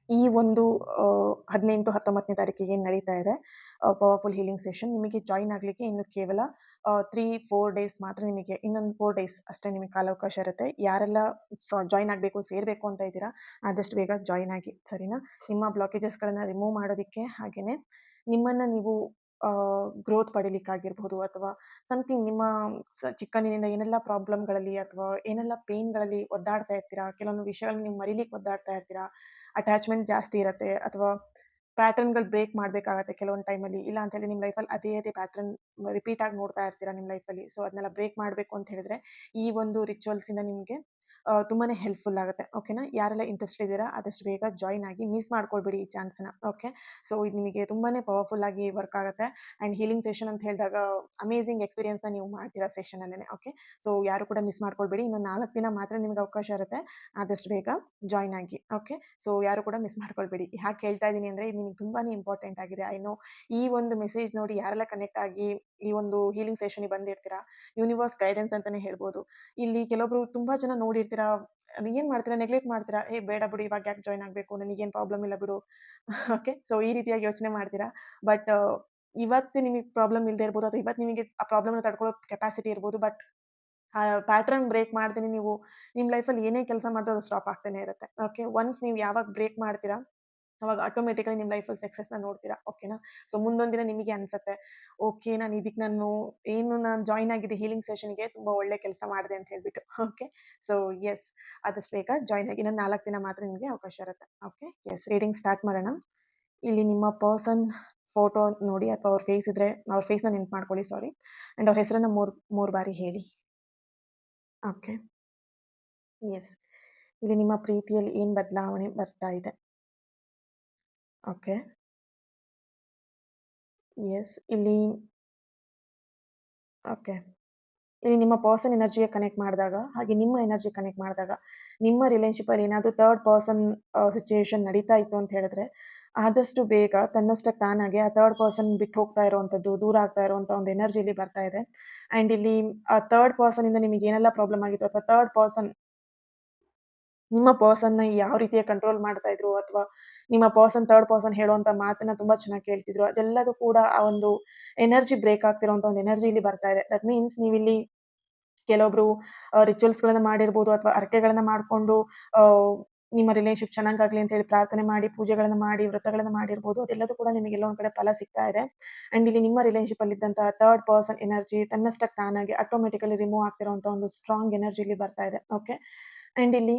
ಈ ಒಂದು 18, 19ನೇ ತಾರೀಕಿಗೆ ಏನ್ ನಡೀತಾ ಇದೆ ಪವರ್‌ಫುಲ್ ಹೀಲಿಂಗ್ ಸೆಷನ್ ನಿಮಗೆ ಜಾಯಿನ್ ಆಗ್ಲಿಕ್ಕೆ ಇನ್ನು ಕೇವಲ 3, 4 ಡೇಸ್ ಮಾತ್ರ ನಿಮಗೆ ಇನ್ನೊಂದು 4 ಡೇಸ್ ಅಷ್ಟೇ ನಿಮಗೆ ಕಾಲಾವಕಾಶ ಇರುತ್ತೆ. ಯಾರೆಲ್ಲ ಜಾಯಿನ್ ಆಗಬೇಕು, ಸೇರಬೇಕು ಅಂತ ಇದ್ದೀರಾ, ಆದಷ್ಟು ಬೇಗ ಜಾಯಿನ್ ಆಗಿ. ಸರಿನಾ? ನಿಮ್ಮ ಬ್ಲಾಕೇಜಸ್‌ಗಳನ್ನ ರಿಮೂವ್ ಮಾಡೋದಕ್ಕೆ, ಹಾಗೇನೇ ನಿಮ್ಮನ್ನ ನೀವು ಗ್ರೋತ್ ಪಡಿಲಿಕ್ಕಾಗಿರ್ಬಹುದು ಅಥವಾ ಸಮಥಿಂಗ್ ನಿಮ್ಮ ಚಿಕ್ಕಂದಿನಿಂದ ಏನೆಲ್ಲ ಪ್ರಾಬ್ಲಮ್‌ಗಳಲ್ಲಿ ಅಥವಾ ಏನೆಲ್ಲ ಪೇನ್‌ಗಳಲ್ಲಿ ಒದ್ದಾಡ್ತಾ ಇರ್ತೀರಾ, ಕೆಲವೊಂದು ವಿಷಯಗಳನ್ನ ನೀವು ಮರೀಲಿಕ್ಕೆ ಒದ್ದಾಡ್ತಾ ಇರ್ತೀರಾ, ಅಟ್ಯಾಚ್‌ಮೆಂಟ್ ಜಾಸ್ತಿ ಇರತ್ತೆ ಅಥವಾ ಪ್ಯಾಟರ್ನ್‌ಗಳು ಬ್ರೇಕ್ ಮಾಡ್ಬೇಕಾಗತ್ತೆ ಕೆಲವೊಂದು ಟೈಮಲ್ಲಿ. ಇಲ್ಲ ಅಂತ ಹೇಳಿ ನಿಮ್ಮ ಲೈಫಲ್ಲಿ ಅದೇ ಪ್ಯಾಟರ್ನ್ ರಿಪೀಟ್ ಆಗಿ ನೋಡ್ತಾ ಇರ್ತೀರಾ ನಿಮ್ಮ ಲೈಫಲ್ಲಿ. ಸೊ ಅದನ್ನೆಲ್ಲ ಬ್ರೇಕ್ ಮಾಡಬೇಕು ಅಂತ ಹೇಳಿದ್ರೆ ಈ ಒಂದು ರಿಚುವಲ್ಸಿಂದ ನಿಮಗೆ ತುಂಬಾನೇ ಹೆಲ್ಪ್‌ಫುಲ್ ಆಗುತ್ತೆ. ಓಕೆನಾ? ಯಾರೆಲ್ಲ ಇಂಟ್ರೆಸ್ಟೆಡ್ ಇದ್ದೀರಾ ಆದಷ್ಟು ಬೇಗ ಜಾಯಿನ್ ಆಗಿ. ಮಿಸ್ ಮಾಡ್ಕೊಳ್ಬೇಡಿ ಈ ಚಾನ್ಸ್‌ನ. ಓಕೆ? ಸೊ ಇದು ನಿಮಗೆ ತುಂಬಾನೇ ಪವರ್‌ಫುಲ್ ಆಗಿ ವರ್ಕ್ ಆಗುತ್ತೆ. ಆ್ಯಂಡ್ ಹೀಲಿಂಗ್ ಸೆಷನ್ ಅಂತ ಹೇಳಿದಾಗ ಅಮೇಜಿಂಗ್ ಎಕ್ಸ್‌ಪೀರಿಯನ್ಸ್‌ನ ನೀವು ಮಾಡ್ತೀರಾ ಸೆಷನಲ್ಲೇನೆ. ಓಕೆ? ಸೊ ಯಾರು ಕೂಡ ಮಿಸ್ ಮಾಡ್ಕೊಳ್ಬೇಡಿ. ಇನ್ನು 4 ದಿನ ಮಾತ್ರ ನಿಮಗೆ ಅವಕಾಶ ಇರುತ್ತೆ. ಆದಷ್ಟು ಬೇಗ ಜಾಯಿನ್ ಆಗಿ. ಓಕೆ? ಸೊ ಯಾರು ಕೂಡ ಮಿಸ್ ಮಾಡ್ಕೊಳ್ಬೇಡಿ. ಯಾಕೆ ಹೇಳ್ತಾ ಇದ್ದೀನಿ ಅಂದರೆ ಇದು ನಿಮಗೆ ತುಂಬಾನೇ ಇಂಪಾರ್ಟೆಂಟ್ ಆಗಿದೆ. ಐ ನೋ ಈ ಒಂದು ಮೆಸೇಜ್ ನೋಡಿ ಯಾರೆಲ್ಲ ಕನೆಕ್ಟ್ ಆಗಿ ಈ ಒಂದು ಹೀಲಿಂಗ್ ಸೆಷನ್‌ಗೆ ಬಂದಿರ್ತೀರಾ, ಯೂನಿವರ್ಸ್ ಗೈಡೆನ್ಸ್ ಅಂತಾನೆ ಹೇಳ್ಬೋದು. ಇಲ್ಲಿ ಕೆಲವೊಬ್ರು ತುಂಬಾ ಜನ ನೋಡಿರ್ತೀರಾ, ಏನ್ ಮಾಡ್ತೀರಾ ನೆಗ್ಲೆಕ್ಟ್ ಮಾಡ್ತೀರಾ. "ಏ ಬೇಡ ಬಿಡು ಇವಾಗ ಯಾಕೆ ಜಾಯಿನ್ ಆಗಬೇಕು, ನನಗೇನು ಪ್ರಾಬ್ಲಮ್ ಇಲ್ಲ ಬಿಡು." ಓಕೆ? ಸೊ ಈ ರೀತಿಯಾಗಿ ಯೋಚನೆ ಮಾಡ್ತೀರಾ. ಬಟ್ ಇವತ್ತು ನಿಮಗೆ ಪ್ರಾಬ್ಲಮ್ ಇಲ್ಲದೆ ಇರ್ಬೋದು ಅಥವಾ ಇವತ್ತು ನಿಮಗೆ ಆ ಪ್ರಾಬ್ಲಮ್‌ನ ತಡ್ಕೊಳ್ಳೋ ಕೆಪಾಸಿಟಿ ಇರ್ಬೋದು. ಬಟ್ ಆ ಪ್ಯಾಟರ್ನ್ ಬ್ರೇಕ್ ಮಾಡ್ದೇನೆ ನೀವು ನಿಮ್ಮ ಲೈಫಲ್ಲಿ ಏನೇ ಕೆಲಸ ಮಾಡಿದ್ರು ಅದು ಸ್ಟಾಪ್ ಆಗ್ತಾನೆ ಇರುತ್ತೆ. ಓಕೆ? ಒನ್ಸ್ ನೀವು ಯಾವಾಗ ಬ್ರೇಕ್ ಮಾಡ್ತೀರಾ ಅವಾಗ ಆಟೋಮ್ಯಾಟಿಕಲಿ ನಿಮ್ಮ ಲೈಫಲ್ಲಿ ಸಕ್ಸಸ್‌ನ ನೋಡ್ತೀರಾ. ಓಕೆನಾ? ಸೊ ಮುಂದೊಂದು ದಿನ ನಿಮಗೆ ಅನ್ಸತ್ತೆ, ಓಕೆ ನಾನು ಜಾಯಿನ್ ಆಗಿದ್ದೆ ಹೀಲಿಂಗ್ ಸೆಷನ್‌ಗೆ ತುಂಬಾ ಒಳ್ಳೆ ಕೆಲಸ ಮಾಡಿದೆ ಅಂತ ಹೇಳ್ಬಿಟ್ಟು. ಓಕೆ? ಸೊ ಯೆಸ್, ಆದಷ್ಟು ಬೇಗ ಜಾಯಿನ್ ಆಗಿ. ಇನ್ನೊಂದು 4 ದಿನ ಮಾತ್ರ ನಿಮಗೆ ಅವಕಾಶ ಇರುತ್ತೆ. ಓಕೆ? ಯೆಸ್, ರೀಡಿಂಗ್ ಸ್ಟಾರ್ಟ್ ಮಾಡೋಣ. ಇಲ್ಲಿ ನಿಮ್ಮ ಪರ್ಸನ್ ಫೋಟೋ ನೋಡಿ ಅಥವಾ ಅವ್ರ ಫೇಸ್ ಇದ್ರೆ ಅವ್ರ ಫೇಸ್‌ನ ನೆನಪು ಮಾಡ್ಕೊಳ್ಳಿ, ಸಾರಿ. ಆ್ಯಂಡ್ ಅವ್ರ ಹೆಸರನ್ನ 3 ಬಾರಿ ಹೇಳಿ. ಓಕೆ. ಯೆಸ್. ಇಲ್ಲಿ ನಿಮ್ಮ ಪ್ರೀತಿಯಲ್ಲಿ ಏನು ಬದಲಾವಣೆ ಬರ್ತಾ ಇದೆ? ಓಕೆ. ಯೆಸ್. ಓಕೆ. ಇಲ್ಲಿ ನಿಮ್ಮ ಪರ್ಸನ್ ಎನರ್ಜಿಗೆ ಕನೆಕ್ಟ್ ಮಾಡಿದಾಗ, ಹಾಗೆ ನಿಮ್ಮ ಎನರ್ಜಿ ಕನೆಕ್ಟ್ ಮಾಡಿದಾಗ, ನಿಮ್ಮ ರಿಲೇಶನ್‌ಶಿಪ್ಪಲ್ಲಿ ಏನಾದರೂ ಥರ್ಡ್ ಪರ್ಸನ್ ಸಿಚುಯೇಷನ್ ನಡೀತಾ ಇತ್ತು ಅಂತ ಹೇಳಿದ್ರೆ, ಆದಷ್ಟು ಬೇಗ ತನ್ನಷ್ಟಕ್ಕೆ ತಾನಾಗೆ ಆ ಥರ್ಡ್ ಪರ್ಸನ್ ಬಿಟ್ಟು ಹೋಗ್ತಾ ಇರುವಂಥದ್ದು, ದೂರ ಆಗ್ತಾ ಇರುವಂಥ ಒಂದು ಎನರ್ಜಿ ಇಲ್ಲಿ ಬರ್ತಾ ಇದೆ. ಆ್ಯಂಡ್ ಇಲ್ಲಿ ಆ ಥರ್ಡ್ ಪರ್ಸನ್‌ನಿಂದ ನಿಮಗೆ ಏನೆಲ್ಲ ಪ್ರಾಬ್ಲಮ್ ಆಗಿತ್ತು ಅಥವಾ ಥರ್ಡ್ ಪರ್ಸನ್ ನಿಮ್ಮ ಪರ್ಸನ್‌ನ ಯಾವ ರೀತಿಯಾಗಿ ಕಂಟ್ರೋಲ್ ಮಾಡ್ತಾ ಇದ್ರು ಅಥವಾ ನಿಮ್ಮ ಥರ್ಡ್ ಪರ್ಸನ್ ಹೇಳುವಂಥ ಮಾತನ್ನ ತುಂಬಾ ಚೆನ್ನಾಗಿ ಕೇಳ್ತಿದ್ರು. ಅದೆಲ್ಲದೂ ಕೂಡ ಆ ಒಂದು ಎನರ್ಜಿ ಬ್ರೇಕ್ ಆಗ್ತಿರುವಂಥ ಒಂದು ಎನರ್ಜಿ ಇಲ್ಲಿ ಬರ್ತಾ ಇದೆ. ದಟ್ ಮೀನ್ಸ್ ನೀವಿಲ್ಲಿ ಕೆಲವೊಬ್ರು ರಿಚುವಲ್ಸ್‌ಗಳನ್ನ ಮಾಡಿರ್ಬೋದು ಅಥವಾ ಹರಕೆಗಳನ್ನ ಮಾಡ್ಕೊಂಡು ನಿಮ್ಮ ರಿಲೇಶನ್‌ಶಿಪ್ ಚೆನ್ನಾಗಾಗ್ಲಿ ಅಂತ ಹೇಳಿ ಪ್ರಾರ್ಥನೆ ಮಾಡಿ, ಪೂಜೆಗಳನ್ನ ಮಾಡಿ, ವ್ರತಗಳನ್ನ ಮಾಡಿರ್ಬೋದು. ಅದೆಲ್ಲದೂ ಕೂಡ ನಿಮಗೆ ಎಲ್ಲೋ ಒಂದ್ ಕಡೆ ಫಲ ಸಿಗ್ತಾ ಇದೆ. ಆ್ಯಂಡ್ ಇಲ್ಲಿ ನಿಮ್ಮ ರಿಲೇಶನ್‌ಶಿಪ್ಪಲ್ಲಿ ಇದ್ದಂತಹ ಥರ್ಡ್ ಪರ್ಸನ್ ಎನರ್ಜಿ ತನ್ನಷ್ಟಕ್ಕೆ ತಾನಾಗಿ ಆಟೋಮ್ಯಾಟಿಕಲಿ ರಿಮೂವ್ ಆಗ್ತಿರುವಂಥ ಒಂದು ಸ್ಟ್ರಾಂಗ್ ಎನರ್ಜಿ ಇಲ್ಲಿ ಬರ್ತಾ ಇದೆ. ಓಕೆ? ಆ್ಯಂಡ್ ಇಲ್ಲಿ